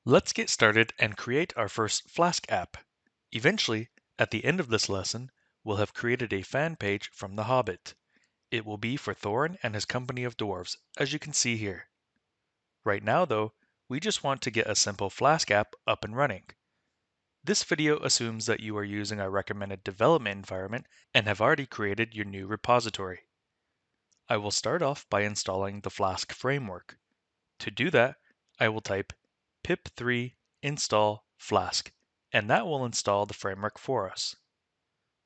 Let's get started and create our first Flask app. Eventually, at the end of this lesson, we'll have created a fan page from The Hobbit. It will be for Thorin and his company of dwarves, as you can see here. Right now though, we just want to get a simple Flask app up and running. This video assumes that you are using our recommended development environment and have already created your new repository. I will start off by installing the Flask framework. To do that, I will type pip3 install Flask, and that will install the framework for us.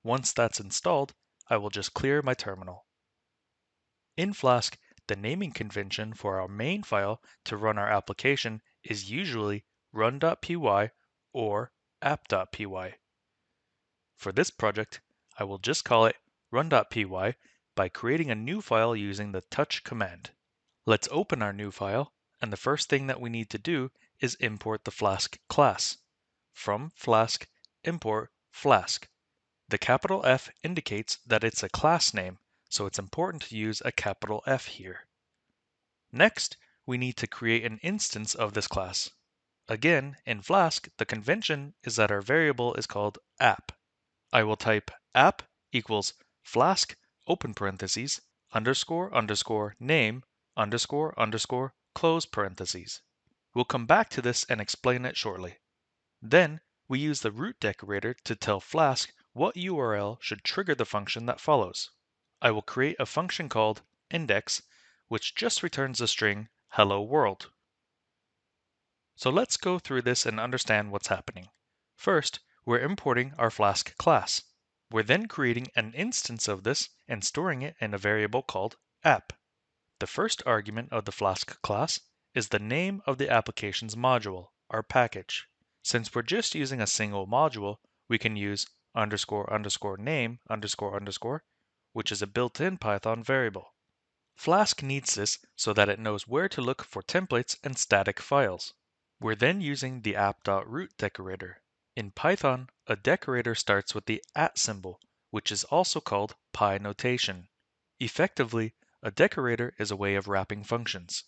Once that's installed, I will just clear my terminal. In Flask, the naming convention for our main file to run our application is usually run.py or app.py. For this project, I will just call it run.py by creating a new file using the touch command. Let's open our new file, and the first thing that we need to do is import the Flask class. From Flask, import Flask. The capital F indicates that it's a class name, so it's important to use a capital F here. Next, we need to create an instance of this class. Again, in Flask, the convention is that our variable is called app. I will type app equals Flask, open parentheses, underscore underscore name underscore underscore close parentheses. We'll come back to this and explain it shortly. Then we use the root decorator to tell Flask what URL should trigger the function that follows. I will create a function called index, which just returns the string hello world. So let's go through this and understand what's happening. First, we're importing our Flask class. We're then creating an instance of this and storing it in a variable called app. The first argument of the Flask class is the name of the application's module, our package. Since we're just using a single module, we can use underscore underscore name underscore underscore, which is a built-in Python variable. Flask needs this so that it knows where to look for templates and static files. We're then using the app.root decorator. In Python, a decorator starts with the @ symbol, which is also called Py notation. Effectively, a decorator is a way of wrapping functions.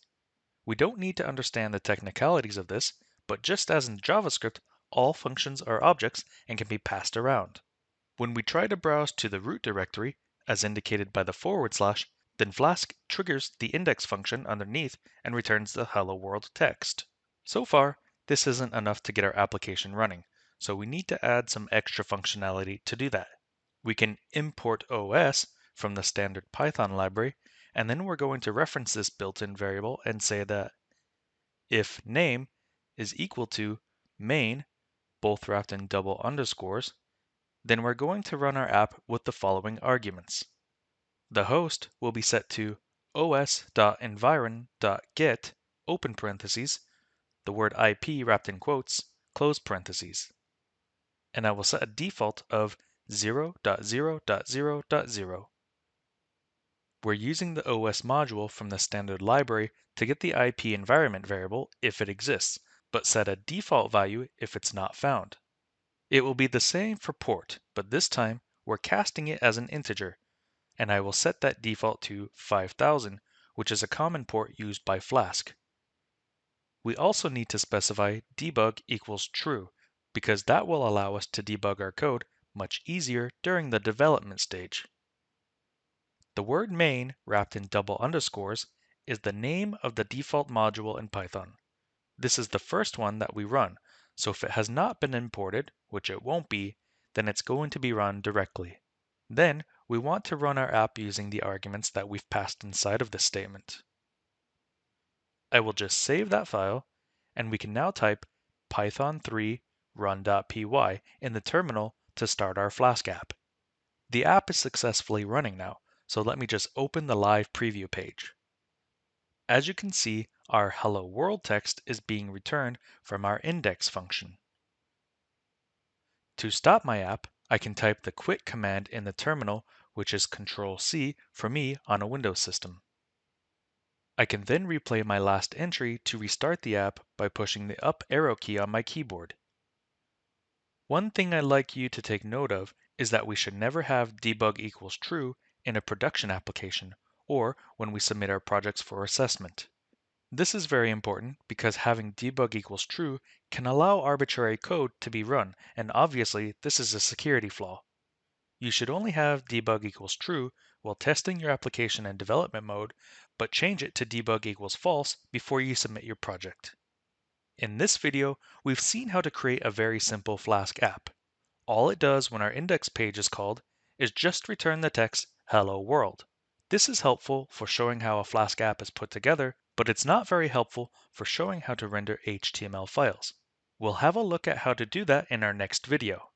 We don't need to understand the technicalities of this, but just as in JavaScript, all functions are objects and can be passed around. When we try to browse to the root directory, as indicated by the /, then Flask triggers the index function underneath and returns the hello world text. So far, this isn't enough to get our application running, so we need to add some extra functionality to do that. We can import OS from the standard Python library, and then we're going to reference this built-in variable and say that if name is equal to main, both wrapped in double underscores, then we're going to run our app with the following arguments. The host will be set to os.environ.get, open parentheses, the word IP wrapped in quotes, close parentheses. And I will set a default of 0.0.0.0. We're using the OS module from the standard library to get the IP environment variable if it exists, but set a default value if it's not found. It will be the same for port, but this time we're casting it as an integer, and I will set that default to 5000, which is a common port used by Flask. We also need to specify debug equals true, because that will allow us to debug our code much easier during the development stage. The word main, wrapped in double underscores, is the name of the default module in Python. This is the first one that we run, so if it has not been imported, which it won't be, then it's going to be run directly. Then we want to run our app using the arguments that we've passed inside of this statement. I will just save that file, and we can now type python3 run.py in the terminal to start our Flask app. The app is successfully running now, so let me just open the live preview page. As you can see, our hello world text is being returned from our index function. To stop my app, I can type the quit command in the terminal, which is Ctrl+C for me on a Windows system. I can then replay my last entry to restart the app by pushing the up arrow key on my keyboard. One thing I'd like you to take note of is that we should never have debug equals true in a production application or when we submit our projects for assessment. This is very important because having debug equals true can allow arbitrary code to be run, and obviously this is a security flaw. You should only have debug equals true while testing your application in development mode, but change it to debug equals false before you submit your project. In this video, we've seen how to create a very simple Flask app. All it does when our index page is called is just return the text "Hello World." This is helpful for showing how a Flask app is put together, but it's not very helpful for showing how to render HTML files. We'll have a look at how to do that in our next video.